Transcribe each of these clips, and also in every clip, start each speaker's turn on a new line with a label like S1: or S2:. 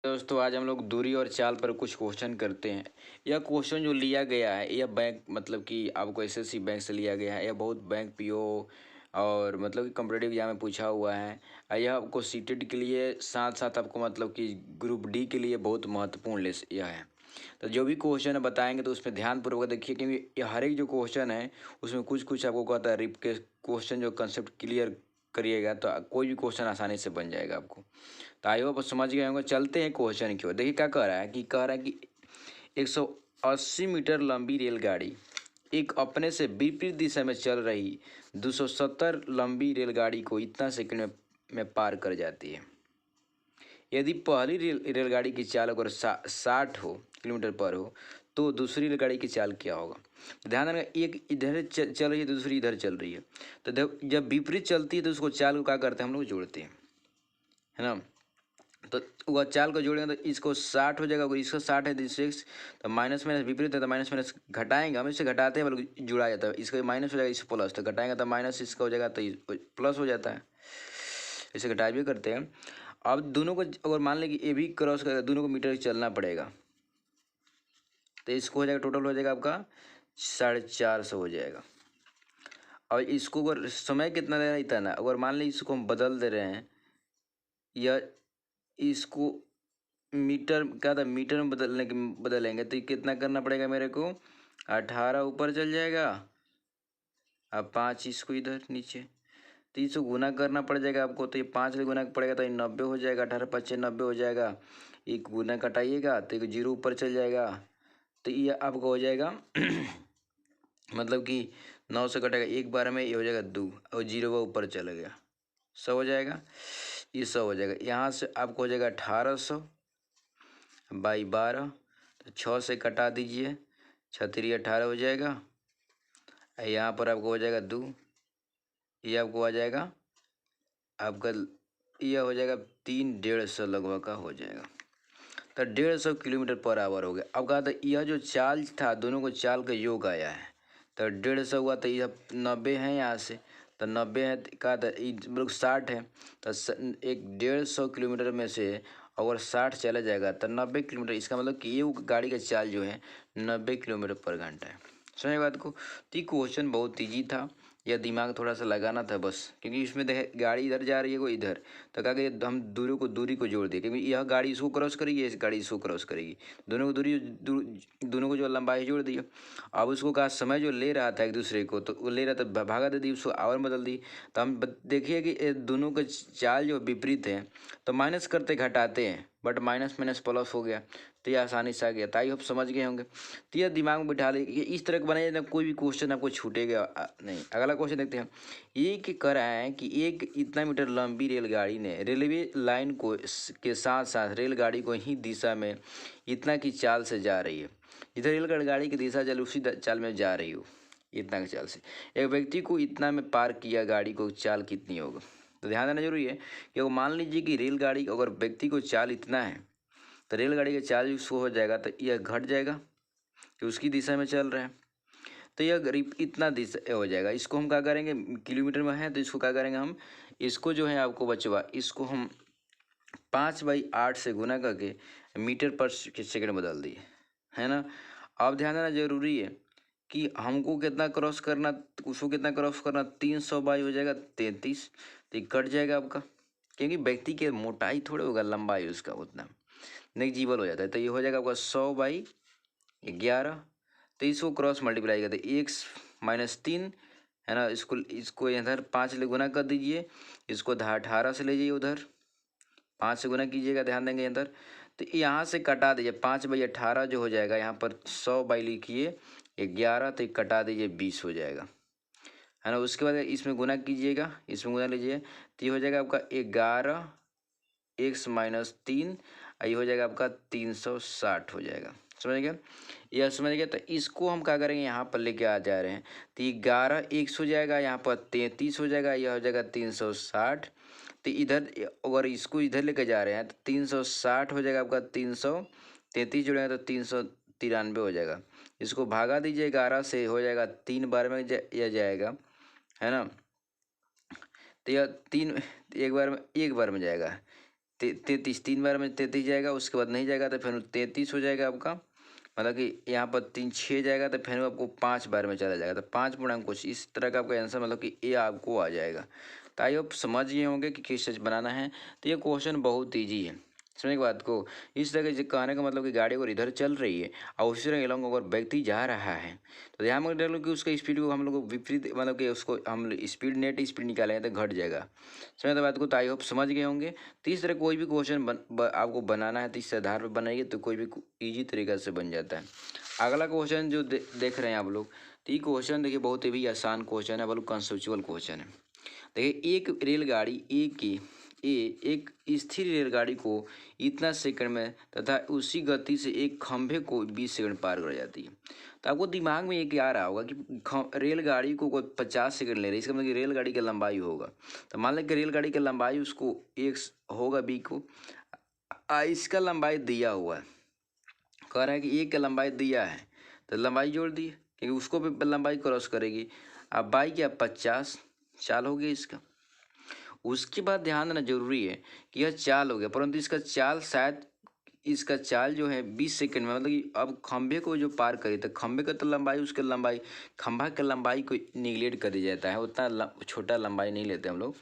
S1: दोस्तों आज हम लोग दूरी और चाल पर कुछ क्वेश्चन करते हैं। यह क्वेश्चन जो लिया गया है यह बैंक मतलब कि आपको एसएससी बैंक से लिया गया है। यह बहुत बैंक पीओ और मतलब कि कॉम्पिटेटिव एग्जाम में पूछा हुआ है। यह आपको सीटेट के लिए साथ साथ आपको मतलब कि ग्रुप डी के लिए बहुत महत्वपूर्ण लिस्ट यह है। तो जो भी क्वेश्चन बताएंगे तो उसमें ध्यानपूर्वक देखिए, क्योंकि यह हर एक जो क्वेश्चन है उसमें कुछ कुछ आपको कहता है रिप के क्वेश्चन जो कंसेप्ट क्लियर करिएगा तो कोई भी क्वेश्चन आसानी से बन जाएगा आपको। तो आई होप समझ गए होंगे। चलते हैं क्वेश्चन की ओर। देखिए क्या कह रहा है कि 180 मीटर लंबी रेलगाड़ी एक अपने से विपरीत दिशा में चल रही 270 लंबी रेलगाड़ी को इतना सेकंड में पार कर जाती है। यदि पहली रेलगाड़ी की चाल अगर 60 हो किलोमीटर पर हो तो दूसरी रेलगाड़ी की चाल क्या होगा। ध्यान देना, एक इधर चल रही है, दूसरी इधर चल रही है। तो जब विपरीत चलती है तो उसको चाल को क्या करते हैं, हम लोग जोड़ते हैं, है ना। तो वह चाल को जोड़ेंगे तो इसको 60 हो जाएगा, अगर इसका 60 है तो 6, तो माइनस माइनस विपरीत है तो माइनस माइनस घटाएंगे, हम इसे घटाते हैं बल्कि जुड़ा जाता है। इसका माइनस हो जाएगा, इस प्लस, तो घटाएंगे तो माइनस इसका हो जाएगा तो प्लस हो जाता है। इसे घटा भी करते हैं। अब दोनों को अगर मान लें कि ये भी क्रॉस करेगा, दोनों को मीटर चलना पड़ेगा, तो इसको हो जाएगा, टोटल हो जाएगा आपका 450 हो जाएगा। और इसको अगर समय कितना देना इतना, अगर मान लीजिए इसको हम बदल दे रहे हैं या इसको मीटर क्या था, मीटर में बदलेंगे तो कितना करना पड़ेगा मेरे को, 18 ऊपर चल जाएगा, अब 5 इसको इधर नीचे, तो इसको गुना करना पड़ जाएगा आपको। तो ये 5 से गुना पड़ेगा तो ये 90 हो जाएगा, 18 × 5 = 90 हो जाएगा। एक गुना कटाइएगा तो एक जीरो ऊपर चल जाएगा, तो ये आपको हो जाएगा मतलब कि 9 से कटेगा एक बार में, ये हो जाएगा 2 और जीरो वो ऊपर चला गया, 100 हो जाएगा। ये 100 हो जाएगा, यहाँ से आपको हो जाएगा 1800 बाई 12, तो 6 से कटा दीजिए, 6×3 = 18 हो जाएगा। यहाँ पर आपको हो जाएगा 2, ये आपको आ जाएगा आपका, यह हो जाएगा 350 लगभग का हो जाएगा। तो 150 किलोमीटर पर आवर हो गया। अब कहा था यह जो चाल था दोनों को चाल का योग आया है, तो 150 हुआ तो यह 90 है यहाँ से, तो 90 है, कहा था लोग 60 है, तो एक 150 किलोमीटर में से अगर 60 चला जाएगा तो 90 किलोमीटर, इसका मतलब कि ये गाड़ी का चाल जो है 90 किलोमीटर पर घंटा है। समझ बात को। तो ये क्वेश्चन बहुत ईजी था, यह दिमाग थोड़ा सा लगाना था बस, क्योंकि इसमें देखे गाड़ी इधर जा रही है कोई इधर, तो कहा कि हम दूरी को जोड़ दिए, क्योंकि यह गाड़ी इसको क्रॉस करेगी, इस गाड़ी इसको क्रॉस करेगी, दोनों को दोनों को जो लंबाई जोड़ दी। अब उसको कहा समय जो ले रहा था एक दूसरे को, तो वो ले रहा था भागा दे दी, उसको आवर बदल दी। तो हम देखिए कि ये दोनों का चाल जो विपरीत है, तो माइनस करते घटाते हैं, बट माइनस माइनस प्लस हो गया, तो ये आसानी से आ गया। ताई आप समझ गए होंगे। तो यह दिमाग में बिठा ले, ये इस तरह का बनाइए ना, कोई भी क्वेश्चन आपको छूटेगा नहीं। अगला क्वेश्चन देखते हैं। ये कह रहा है कि एक इतना मीटर लंबी रेलगाड़ी ने रेलवे लाइन को के साथ साथ रेलगाड़ी को ही दिशा में इतना की चाल से जा रही है, इधर रेलगाड़ी की दिशा चल उसी चाल में जा रही हो, इतना की चाल से एक व्यक्ति को इतना में पार किया, गाड़ी को चाल कितनी होगा। तो ध्यान देना जरूरी है कि अगर मान लीजिए कि रेलगाड़ी अगर व्यक्ति को चाल इतना है, तो रेलगाड़ी का चार्ज उसको हो जाएगा तो यह घट जाएगा कि उसकी दिशा में चल रहा है, तो यह करीब इतना दिशा हो जाएगा। इसको हम क्या करेंगे, किलोमीटर में है तो इसको क्या करेंगे हम, इसको जो है आपको बचवा, इसको हम 5/8 से गुना करके मीटर पर सेकंड बदल दिए, है ना। अब ध्यान देना जरूरी है कि हमको कितना क्रॉस करना, उसको कितना क्रॉस करना, 300 बाई हो जाएगा 33, तो ये कट जाएगा आपका, क्योंकि व्यक्ति की मोटाई थोड़े होगा, लंबाई उसका उतना नेगजीबल हो जाता है। तो ये हो जाएगा आपका 100/11, तो इसको क्रॉस मल्टीप्लाई करते 1 - 3, है ना। इसको इधर 5 से गुना कर दीजिए, इसको 18 से ले जाइए उधर, 5 से गुना कीजिएगा, ध्यान देंगे इधर, तो यहाँ से कटा दीजिए 5/18 जो हो जाएगा, यहाँ पर 100 बाई लिखिए 11, तो कटा दीजिए 20 हो जाएगा, है ना। उसके बाद इसमें गुना कीजिएगा, इसमें गुना लीजिए, तो ये हो जाएगा आपका 11 x - 3, ये हो जाएगा आपका 360 हो जाएगा। समझ गया, यह समझ गया। तो इसको हम क्या करेंगे, यहाँ पर लेके आ जा रहे हैं, तो 11 x हो जाएगा, यहाँ पर 33 हो जाएगा, यह हो जाएगा 360। तो इधर अगर इसको इधर लेके जा रहे हैं तो 360 हो जाएगा आपका, 333 जोड़ेंगे तो 393 हो जाएगा। इसको भागा दीजिए 11 से, हो जाएगा 3 बार में यह जाएगा, है ना। तो यह 3 एक बार में जाएगा, 33 3 बार में 33 जाएगा, उसके बाद नहीं जाएगा तो फिर 33 हो जाएगा आपका, मतलब कि यहाँ पर 3 6 जाएगा तो फिर आपको 5 बार में चला जाएगा तो 5 कुछ इस तरह का आपका आंसर मतलब कि ए आपको आ जाएगा। तो आइए आप समझ गए होंगे कि किस चीज़ बनाना है। तो ये क्वेश्चन बहुत ईजी है, समझ के बात को। इस तरह के कहने का मतलब कि गाड़ी अगर इधर चल रही है और उसी तरह अलॉन्ग अगर व्यक्ति जा रहा है तो ध्यान में डालो कि उसका स्पीड को हम लोग विपरीत मतलब कि उसको हम स्पीड नेट स्पीड निकालेंगे तो घट जाएगा, समझ बात को। तो आई होप समझ गए होंगे। तो इस तरह कोई भी क्वेश्चन आपको बनाना है तो इस आधार पर बनाइए तो कोई भी ईजी तरीका से बन जाता है। अगला क्वेश्चन जो देख रहे हैं आप लोग, तो ये क्वेश्चन देखिए बहुत ही आसान क्वेश्चन है, बहुत कंसेप्चुअल क्वेश्चन है। देखिए एक रेलगाड़ी एक स्थिर रेलगाड़ी को इतना सेकंड में तथा उसी गति से एक खंभे को 20 सेकंड पार कर जाती है। तो आपको दिमाग में ये आ रहा होगा कि रेलगाड़ी को कोई 50 सेकंड ले रही है, इसका मतलब कि रेलगाड़ी की लंबाई होगा। तो मान लें कि रेलगाड़ी की लंबाई उसको एक होगा बी को, इसका लंबाई दिया हुआ है, कह रहा है कि एक का लंबाई दिया है तो लंबाई जोड़ दी क्योंकि उसको भी लंबाई क्रॉस करेगी। अब बाई क्या 50 चाल हो गया इसका। उसके बाद ध्यान देना जरूरी है कि यह चाल हो गया, परंतु इसका चाल शायद इसका चाल जो है 20 सेकंड में, मतलब कि अब खंभे को जो पार करे तो खंभे का तो लंबाई उसके लंबाई खंभा की लंबाई को निगलेक्ट कर दिया जाता है, उतना छोटा लंबाई नहीं लेते हम लोग।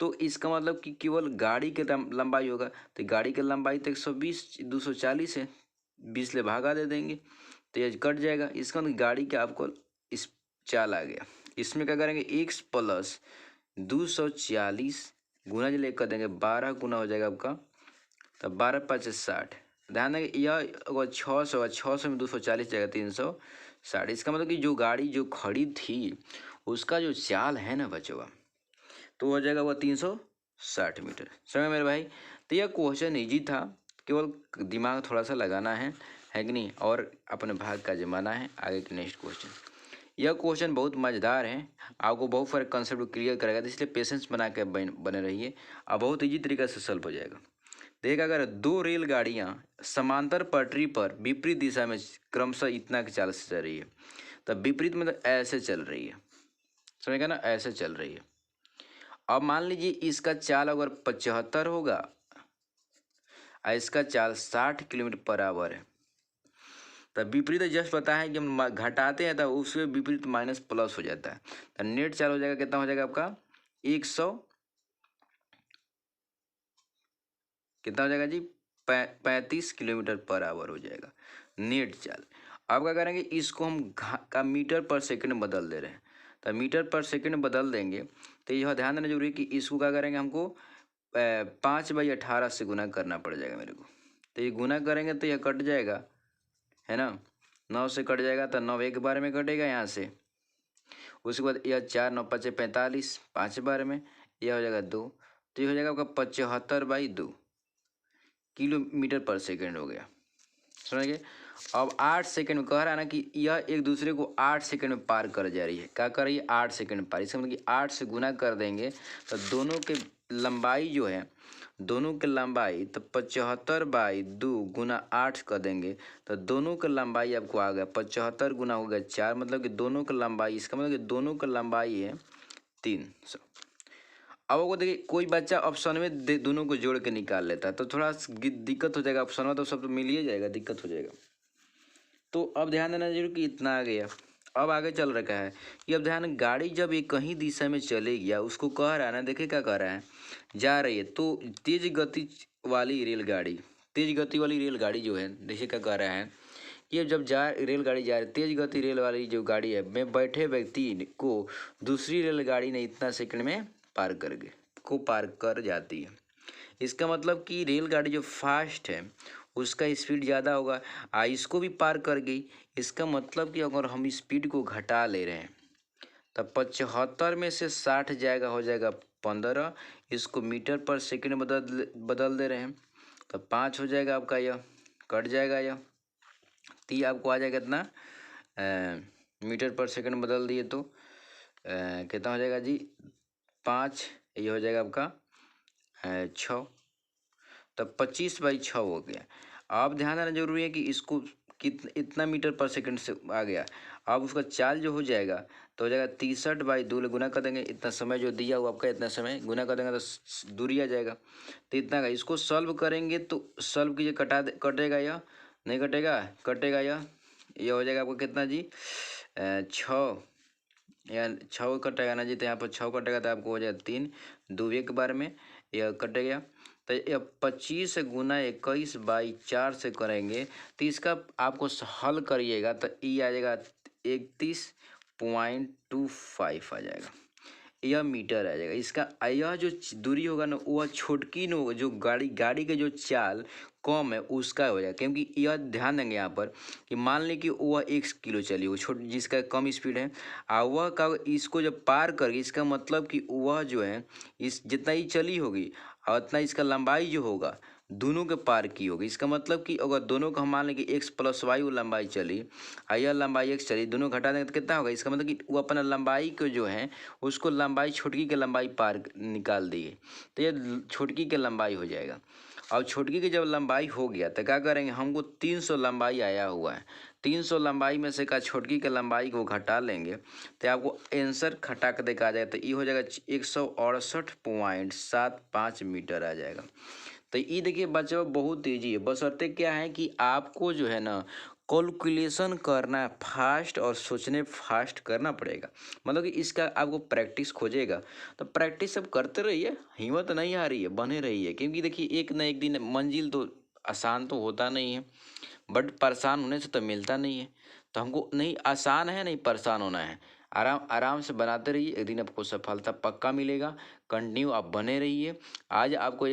S1: तो इसका मतलब कि केवल गाड़ी के लंबाई होगा तो गाड़ी की लंबाई तो 120 240 है, 20 ले भागा दे देंगे तो ये कट जाएगा। इसका मतलब गाड़ी का आपको इस चाल आ गया। इसमें क्या करेंगे x प्लस 240 गुना जो कर देंगे 12 गुना हो जाएगा आपका, तब 12 5 60। ध्यान देंगे यह अगर 600 में 240 जाएगा 360। इसका मतलब कि जो गाड़ी जो खड़ी थी उसका जो चाल है ना बचवा तो हो जाएगा वो 360 मीटर। समझ मेरे भाई। तो यह क्वेश्चन ईजी था, केवल दिमाग थोड़ा सा लगाना है कि नहीं, और अपने भाग का जमाना है। आगे के नेक्स्ट क्वेश्चन, यह क्वेश्चन बहुत मज़ेदार है, आपको बहुत सारे कंसेप्ट क्लियर करेगा, तो इसलिए पेशेंस बना के बने रहिए और बहुत ईजी तरीके से सॉल्व हो जाएगा। देखा अगर दो रेलगाड़ियां समांतर पटरी पर विपरीत दिशा में क्रमशः इतना की चाल से चल रही है, तब विपरीत मतलब ऐसे चल रही है, समझेगा ना, ऐसे चल रही है। अब मान लीजिए इसका चाल अगर 75 होगा और इसका चाल 60 किलोमीटर पर आवर है, तब विपरीत जस्ट पता है कि हम घटाते हैं तो उससे विपरीत माइनस प्लस हो जाता है। तो नेट चाल हो जाएगा कितना हो जाएगा आपका 100 कितना हो जाएगा जी 35 किलोमीटर पर आवर हो जाएगा नेट चाल। अब क्या करेंगे इसको हम का मीटर पर सेकंड में बदल दे रहे हैं, तो मीटर पर सेकंड में बदल देंगे तो यह ध्यान देना जरूरी है कि इसको क्या करेंगे हमको 5/18 से गुना करना पड़ जाएगा मेरे को। तो ये गुना करेंगे तो यह कट जाएगा, है ना, 9 से कट जाएगा तो 9 एक बार में कटेगा यहाँ से। उसके बाद यह 4 9 5 45 5 बार में, यह हो जाएगा 2, तो ये हो जाएगा आपका 75/2 किलोमीटर पर सेकंड हो गया, समझ गए। अब 8 सेकंड में कह रहा है ना कि यह एक दूसरे को 8 सेकंड में पार कर जा रही है। क्या कर रही है 8 सेकंड पार, इसका मतलब कि 8 से गुना कर देंगे तो दोनों के लंबाई जो है दोनों के लंबाई तो 75/2 गुना 8 कर देंगे तो दोनों का लंबाई आपको आ गया 75 गुना हो गया 4, मतलब कि दोनों का लंबाई, इसका मतलब कि दोनों का लंबाई है 300। अब वो देखिए कोई बच्चा ऑप्शन में दोनों को जोड़ के निकाल लेता है तो थोड़ा दिक्कत हो जाएगा, ऑप्शन में तो सब तो मिल ही जाएगा, दिक्कत हो जाएगा। तो अब ध्यान देना जरूर कि इतना आ गया। अब आगे चल रखा है कि अब ध्यान गाड़ी जब एक कहीं दिशा में चलेगी या उसको कह रहा है ना, देखिए क्या कह रहा है जा रही है तो तेज गति वाली रेलगाड़ी, तेज गति वाली रेलगाड़ी जो है देखिए क्या कह रहा है कि अब जब रेलगाड़ी जा रही है तेज गति रेल वाली जो गाड़ी है में बैठे व्यक्ति को दूसरी रेलगाड़ी ने इतना सेकंड में पार कर जाती है। इसका मतलब कि रेलगाड़ी जो फास्ट है उसका स्पीड ज़्यादा होगा, इसको भी पार कर गई। इसका मतलब कि अगर हम स्पीड को घटा ले रहे हैं तब 75 में से 60 जाएगा हो जाएगा 15, इसको मीटर पर सेकंड बदल दे रहे हैं तो 5 हो जाएगा आपका, यह कट जाएगा यह ती आपको आ जाएगा कितना मीटर पर सेकंड बदल दिए तो कितना हो जाएगा जी 5, ये हो जाएगा आपका 6, तब 25/6 हो गया। अब ध्यान देना जरूरी है कि इसको इतना मीटर पर सेकंड से आ गया। अब उसका चाल जो हो जाएगा तो हो जाएगा 63/2 गुना कर देंगे, इतना समय जो दिया हुआ आपका इतना समय गुना कर देंगे तो दूरी आ जाएगा। तो इतना का इसको सॉल्व करेंगे तो सॉल्व कीजिए, कटेगा या नहीं कटेगा, कटेगा या ये हो जाएगा आपको कितना जी 6 या 6 कटेगा ना जी। तो यहाँ पर 6 कटेगा तो आपको हो जाएगा 3 2 एक बार में यह कटेगा। तो यह 25 गुना 21/4 से करेंगे तो इसका आपको हल करिएगा तो ये आ जाएगा 31.25 आ जाएगा, यह मीटर आ जाएगा इसका। यह जो दूरी होगा ना वह छोटकी न होगा, जो गाड़ी के जो चाल कम है उसका हो जाएगा। क्योंकि यह ध्यान देंगे यहाँ पर कि मान लें कि वह 1 किलो चली हो छोट जिसका कम स्पीड है और वह का इसको जब पार कर गई, इसका मतलब कि वह जो है इस जितना ही चली होगी और उतना इसका लंबाई जो होगा दोनों के पार की होगी। इसका मतलब कि अगर दोनों का हम मान लें कि x + y वो लंबाई चली और यह लंबाई x चली, दोनों घटा देंगे तो कितना होगा। इसका मतलब कि वो अपना लंबाई को जो है उसको लंबाई छोटकी के लंबाई पार निकाल दिए तो ये छोटकी के लंबाई हो जाएगा। और छोटकी की जब लंबाई हो गया तो क्या करेंगे, हमको 300 लंबाई आया हुआ है, 300 लंबाई में से का छोटकी के लंबाई को घटा लेंगे तो आपको आंसर घटा के देखा जाए तो ये हो जाएगा 168.75 मीटर आ जाएगा। तो ये देखिए बच्चों बहुत ईजी है, बशर्ते क्या है कि आपको जो है ना कैलकुलेशन करना फास्ट और सोचने फास्ट करना पड़ेगा। मतलब कि इसका आपको प्रैक्टिस खोजेगा तो प्रैक्टिस सब करते रहिए, हिम्मत नहीं आ रही है बने रहिए। क्योंकि देखिए एक ना एक दिन मंजिल तो आसान तो होता नहीं है, बट परेशान होने से तो मिलता नहीं है। तो हमको नहीं आसान है नहीं परेशान होना है, आराम आराम से बनाते रहिए, एक दिन आपको सफलता पक्का मिलेगा। कंटिन्यू आप बने रहिए। आज आपको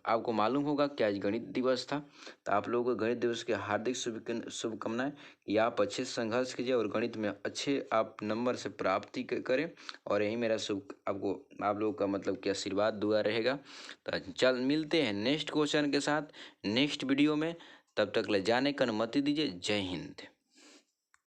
S1: आपको मालूम होगा कि आज गणित दिवस था, तो आप लोगों को गणित दिवस की हार्दिक शुभकामनाएं कि आप अच्छे से संघर्ष कीजिए और गणित में अच्छे आप नंबर से प्राप्ति करें। और यही मेरा शुभ आपको आप लोगों का मतलब कि आशीर्वाद दुआ रहेगा। तो चल मिलते हैं नेक्स्ट क्वेश्चन के साथ नेक्स्ट वीडियो में, तब तक ले जाने की अनुमति दीजिए। जय हिंद।